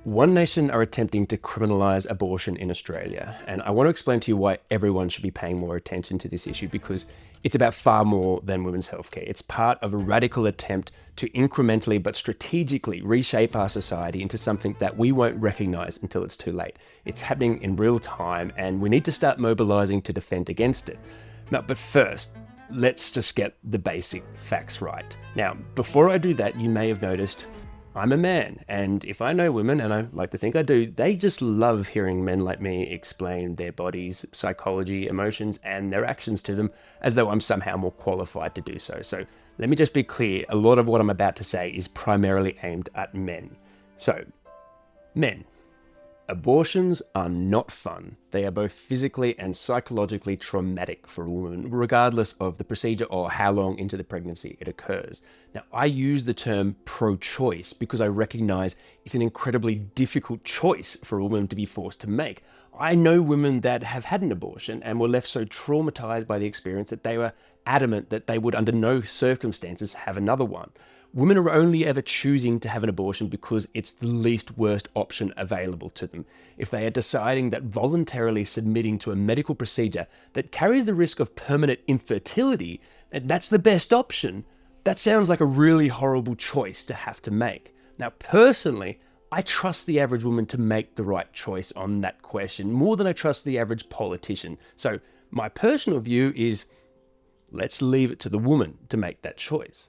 One Nation are attempting to criminalise abortion in Australia, and I want to explain to you why everyone should be paying more attention to this issue because it's about far more than women's healthcare. It's part of a radical attempt to incrementally but strategically reshape our society into something that we won't recognise until it's too late. It's happening in real time, and we need to start mobilising to defend against it. Now, but first, let's just get the basic facts right. Now, before I do that, you may have noticed I'm a man, and if I know women, and I like to think I do, they just love hearing men like me explain their bodies, psychology, emotions, and their actions to them as though I'm somehow more qualified to do so. So let me just be clear, a lot of what I'm about to say is primarily aimed at men. So, men. Abortions are not fun. They are both physically and psychologically traumatic for a woman, regardless of the procedure or how long into the pregnancy it occurs. Now, I use the term pro-choice because I recognise it's an incredibly difficult choice for a woman to be forced to make. I know women that have had an abortion and were left so traumatised by the experience that they were adamant that they would under no circumstances have another one. Women are only ever choosing to have an abortion because it's the least worst option available to them. If they are deciding that voluntarily submitting to a medical procedure that carries the risk of permanent infertility, and that's the best option, that sounds like a really horrible choice to have to make. Now, personally, I trust the average woman to make the right choice on that question more than I trust the average politician. So my personal view is, let's leave it to the woman to make that choice.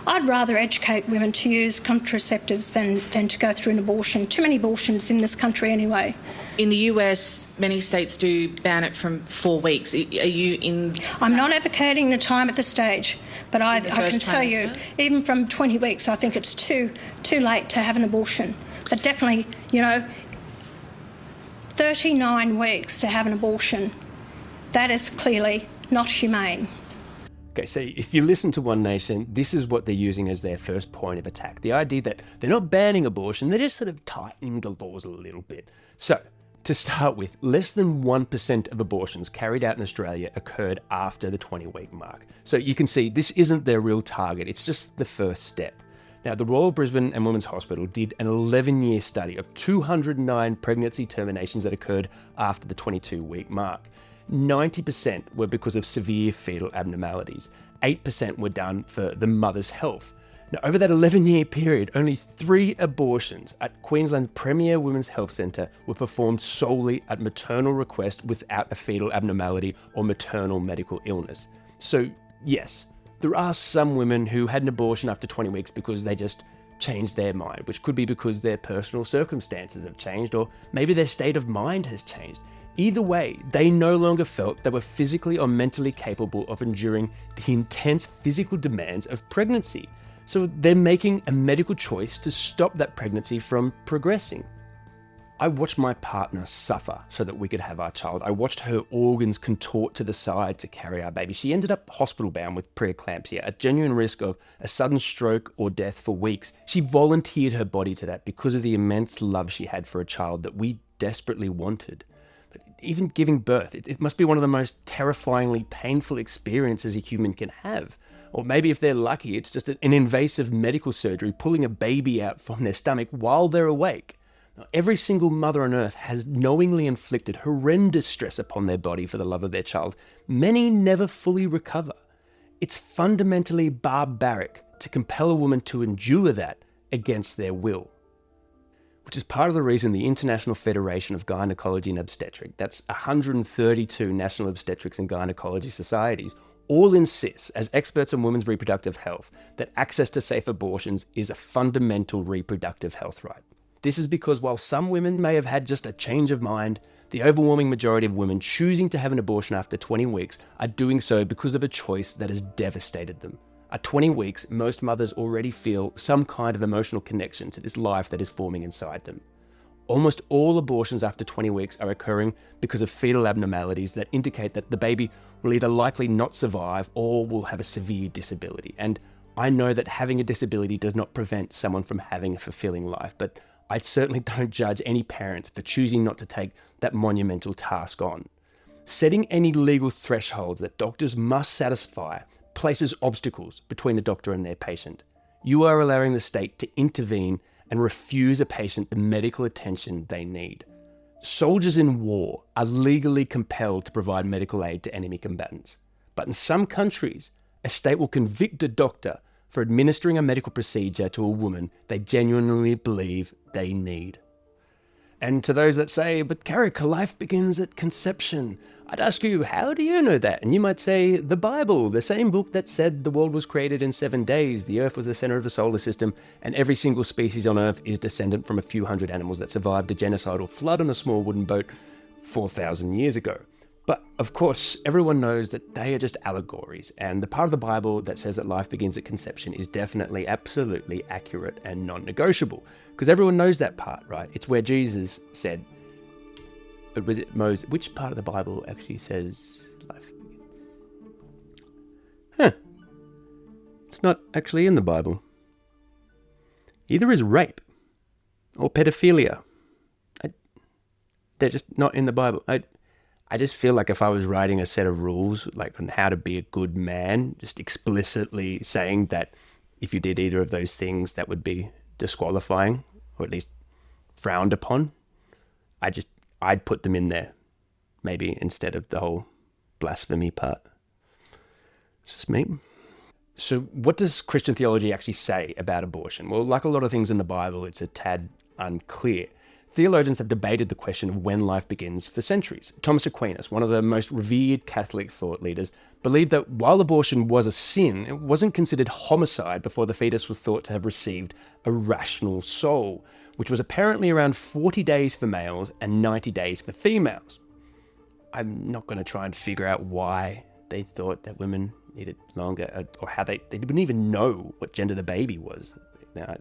I'd rather educate women to use contraceptives than to go through an abortion. Too many abortions in this country anyway. In the US, many states do ban it from 4 weeks. Are you in... I'm not advocating the time at this stage, but I can tell you, even from 20 weeks, I think it's too late to have an abortion. But definitely, 39 weeks to have an abortion, that is clearly not humane. Okay, so if you listen to One Nation, this is what they're using as their first point of attack. The idea that they're not banning abortion, they're just sort of tightening the laws a little bit. So, to start with, less than 1% of abortions carried out in Australia occurred after the 20-week mark. So you can see this isn't their real target, it's just the first step. Now, the Royal Brisbane and Women's Hospital did an 11-year study of 209 pregnancy terminations that occurred after the 22-week mark. 90% were because of severe fetal abnormalities. 8% were done for the mother's health. Now, over that 11-year period, only 3 abortions at Queensland's premier women's health centre were performed solely at maternal request without a fetal abnormality or maternal medical illness. So, yes, there are some women who had an abortion after 20 weeks because they just changed their mind, which could be because their personal circumstances have changed, or maybe their state of mind has changed. Either way, they no longer felt they were physically or mentally capable of enduring the intense physical demands of pregnancy. So they're making a medical choice to stop that pregnancy from progressing. I watched my partner suffer so that we could have our child. I watched her organs contort to the side to carry our baby. She ended up hospital bound with preeclampsia, a genuine risk of a sudden stroke or death for weeks. She volunteered her body to that because of the immense love she had for a child that we desperately wanted. Even giving birth, it must be one of the most terrifyingly painful experiences a human can have. Or maybe if they're lucky, it's just an invasive medical surgery pulling a baby out from their stomach while they're awake. Now, every single mother on earth has knowingly inflicted horrendous stress upon their body for the love of their child. Many never fully recover. It's fundamentally barbaric to compel a woman to endure that against their will. Which is part of the reason the International Federation of Gynecology and Obstetrics, that's 132 national obstetrics and gynecology societies, all insist, as experts on women's reproductive health, that access to safe abortions is a fundamental reproductive health right. This is because while some women may have had just a change of mind, the overwhelming majority of women choosing to have an abortion after 20 weeks are doing so because of a choice that has devastated them. At 20 weeks, most mothers already feel some kind of emotional connection to this life that is forming inside them. Almost all abortions after 20 weeks are occurring because of fetal abnormalities that indicate that the baby will either likely not survive or will have a severe disability. And I know that having a disability does not prevent someone from having a fulfilling life, but I certainly don't judge any parents for choosing not to take that monumental task on. Setting any legal thresholds that doctors must satisfy places obstacles between the doctor and their patient. You are allowing the state to intervene and refuse a patient the medical attention they need. Soldiers in war are legally compelled to provide medical aid to enemy combatants. But in some countries, a state will convict a doctor for administering a medical procedure to a woman they genuinely believe they need. And to those that say, but Carrick, life begins at conception, I'd ask you, how do you know that? And you might say, the Bible, the same book that said the world was created in 7 days, the Earth was the center of the solar system, and every single species on Earth is descendant from a few hundred animals that survived a genocidal flood on a small wooden boat 4,000 years ago. But of course, everyone knows that they are just allegories, and the part of the Bible that says that life begins at conception is definitely, absolutely accurate and non-negotiable, because everyone knows that part, right? It's where Jesus said, was it Moses? Which part of the Bible actually says life begins? It's not actually in the Bible. Either is rape or pedophilia. They're just not in the Bible. I just feel like if I was writing a set of rules, like on how to be a good man, just explicitly saying that if you did either of those things, that would be disqualifying, or at least frowned upon, I'd put them in there, maybe instead of the whole blasphemy part. It's just me. So what does Christian theology actually say about abortion? Well, like a lot of things in the Bible, it's a tad unclear. Theologians have debated the question of when life begins for centuries. Thomas Aquinas, one of the most revered Catholic thought leaders, believed that while abortion was a sin, it wasn't considered homicide before the fetus was thought to have received a rational soul, which was apparently around 40 days for males and 90 days for females. I'm not going to try and figure out why they thought that women needed longer, or how they didn't even know what gender the baby was. Now,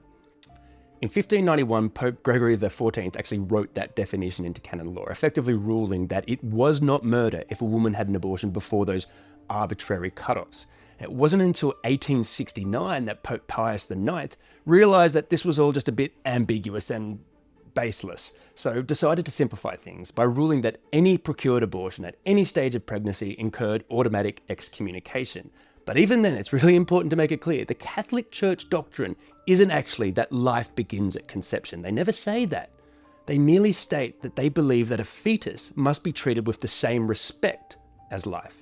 in 1591, Pope Gregory XIV actually wrote that definition into canon law, effectively ruling that it was not murder if a woman had an abortion before those arbitrary cutoffs. It wasn't until 1869 that Pope Pius IX realised that this was all just a bit ambiguous and baseless, so decided to simplify things by ruling that any procured abortion at any stage of pregnancy incurred automatic excommunication. But even then, it's really important to make it clear, the Catholic Church doctrine isn't actually that life begins at conception. They never say that. They merely state that they believe that a fetus must be treated with the same respect as life.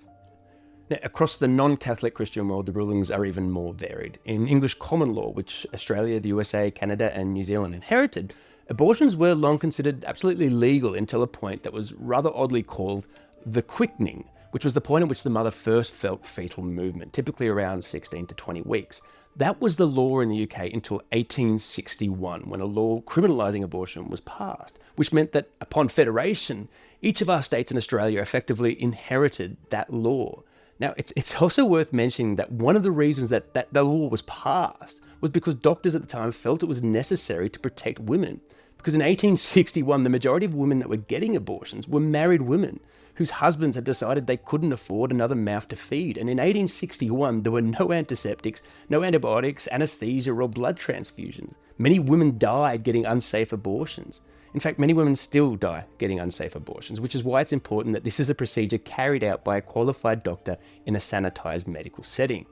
Now, across the non-Catholic Christian world, the rulings are even more varied. In English common law, which Australia, the USA, Canada, and New Zealand inherited, abortions were long considered absolutely legal until a point that was rather oddly called the quickening, which was the point at which the mother first felt fetal movement, typically around 16 to 20 weeks. That was the law in the UK until 1861, when a law criminalising abortion was passed, which meant that upon federation, each of our states in Australia effectively inherited that law. Now, it's also worth mentioning that one of the reasons that the law was passed was because doctors at the time felt it was necessary to protect women. Because in 1861, the majority of women that were getting abortions were married women whose husbands had decided they couldn't afford another mouth to feed. And in 1861, there were no antiseptics, no antibiotics, anesthesia, or blood transfusions. Many women died getting unsafe abortions. In fact, many women still die getting unsafe abortions, which is why it's important that this is a procedure carried out by a qualified doctor in a sanitized medical setting.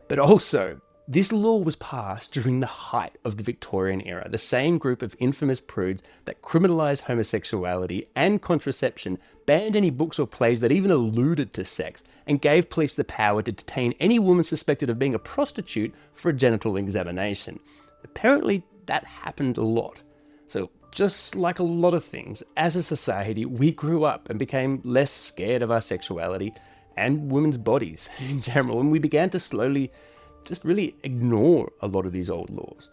But also, this law was passed during the height of the Victorian era, the same group of infamous prudes that criminalised homosexuality and contraception, banned any books or plays that even alluded to sex, and gave police the power to detain any woman suspected of being a prostitute for a genital examination. Apparently, that happened a lot. So, just like a lot of things, as a society, we grew up and became less scared of our sexuality and women's bodies in general, and we began to slowly just really ignore a lot of these old laws.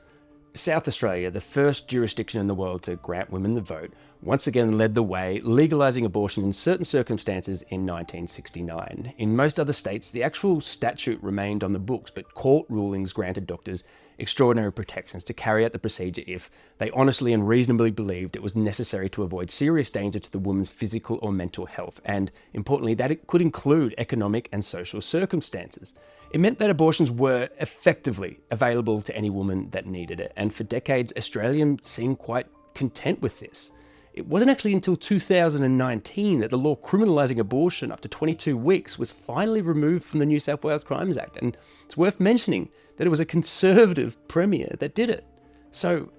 South Australia, the first jurisdiction in the world to grant women the vote, once again led the way, legalising abortion in certain circumstances in 1969. In most other states, the actual statute remained on the books, but court rulings granted doctors extraordinary protections to carry out the procedure if they honestly and reasonably believed it was necessary to avoid serious danger to the woman's physical or mental health, and importantly, that it could include economic and social circumstances. It meant that abortions were effectively available to any woman that needed it, and for decades, Australians seemed quite content with this. It wasn't actually until 2019 that the law criminalising abortion up to 22 weeks was finally removed from the New South Wales Crimes Act, and it's worth mentioning that it was a Conservative Premier that did it. So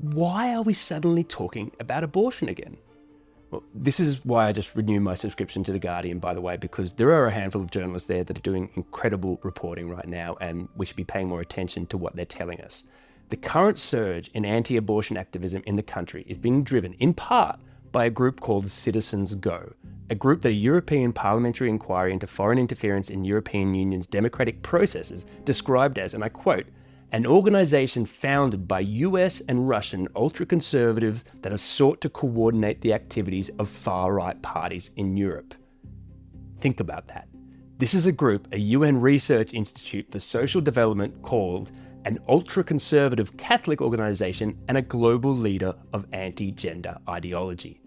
why are we suddenly talking about abortion again? Well, this is why I just renewed my subscription to The Guardian, by the way, because there are a handful of journalists there that are doing incredible reporting right now, and we should be paying more attention to what they're telling us. The current surge in anti-abortion activism in the country is being driven in part by a group called Citizens Go, a group that a European parliamentary inquiry into foreign interference in European Union's democratic processes described as, and I quote, an organisation founded by US and Russian ultra-conservatives that have sought to coordinate the activities of far-right parties in Europe. Think about that. This is a group, a UN Research Institute for Social Development, called an ultra-conservative Catholic organisation and a global leader of anti-gender ideology.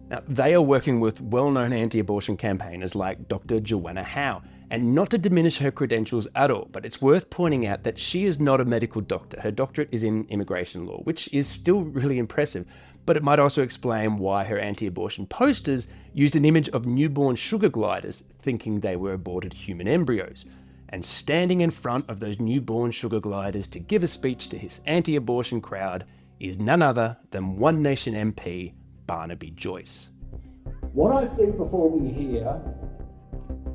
Now, they are working with well-known anti-abortion campaigners like Dr. Joanna Howe, and not to diminish her credentials at all, but it's worth pointing out that she is not a medical doctor. Her doctorate is in immigration law, which is still really impressive, but it might also explain why her anti-abortion posters used an image of newborn sugar gliders, thinking they were aborted human embryos. And standing in front of those newborn sugar gliders to give a speech to his anti-abortion crowd is none other than One Nation MP Barnaby Joyce. What I see performing here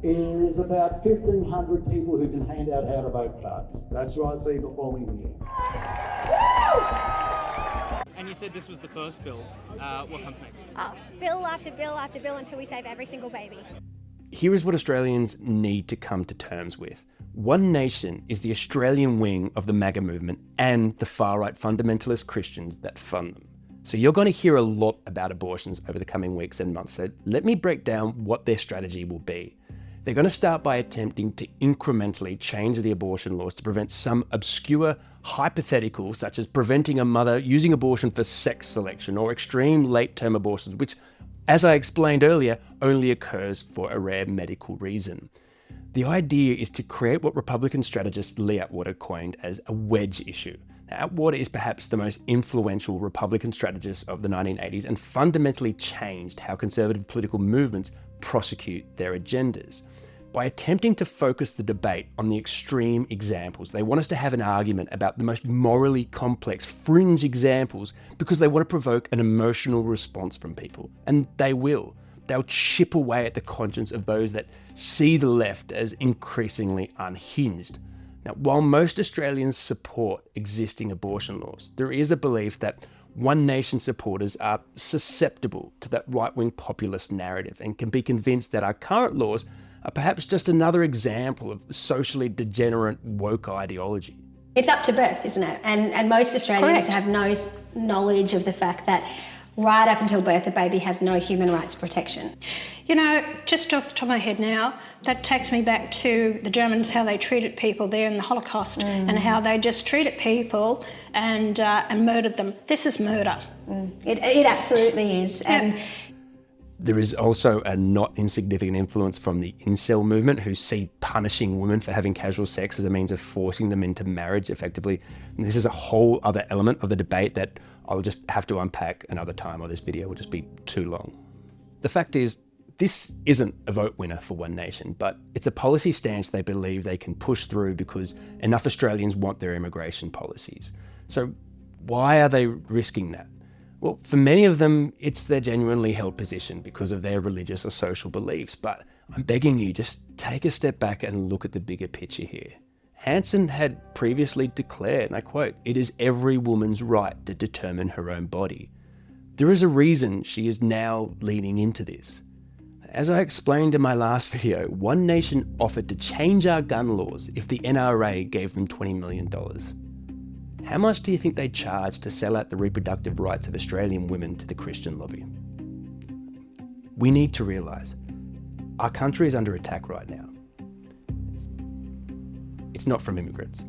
is about 1,500 people who can hand out how to vote cards. That's what I see performing here. And you said this was the first bill. What comes next? Bill after bill after bill until we save every single baby. Here is what Australians need to come to terms with. One Nation is the Australian wing of the MAGA movement and the far-right fundamentalist Christians that fund them. So you're going to hear a lot about abortions over the coming weeks and months, so let me break down what their strategy will be. They're going to start by attempting to incrementally change the abortion laws to prevent some obscure hypothetical, such as preventing a mother using abortion for sex selection or extreme late-term abortions, which, as I explained earlier, only occurs for a rare medical reason. The idea is to create what Republican strategist Lee Atwater coined as a wedge issue. Now, Atwater is perhaps the most influential Republican strategist of the 1980s and fundamentally changed how conservative political movements prosecute their agendas. By attempting to focus the debate on the extreme examples, they want us to have an argument about the most morally complex fringe examples because they want to provoke an emotional response from people. And they will. They'll chip away at the conscience of those that see the left as increasingly unhinged. Now, while most Australians support existing abortion laws, there is a belief that One Nation supporters are susceptible to that right-wing populist narrative and can be convinced that our current laws are perhaps just another example of socially degenerate woke ideology. It's up to birth, isn't it? And most Australians Correct. have no knowledge of the fact that right up until birth, a baby has no human rights protection. You know, just off the top of my head now, that takes me back to the Germans, how they treated people there in the Holocaust and how they just treated people and murdered them. This is murder. It absolutely is. And There is also a not insignificant influence from the incel movement, who see punishing women for having casual sex as a means of forcing them into marriage effectively. And this is a whole other element of the debate that I'll just have to unpack another time, or this video will just be too long. The fact is, this isn't a vote winner for One Nation, but it's a policy stance they believe they can push through because enough Australians want their immigration policies. So why are they risking that? Well, for many of them, it's their genuinely held position because of their religious or social beliefs. But I'm begging you, just take a step back and look at the bigger picture here. Hanson had previously declared, and I quote, "It is every woman's right to determine her own body." There is a reason she is now leaning into this. As I explained in my last video, One Nation offered to change our gun laws if the NRA gave them $20 million. How much do you think they'd charge to sell out the reproductive rights of Australian women to the Christian lobby? We need to realise our country is under attack right now. It's not from immigrants.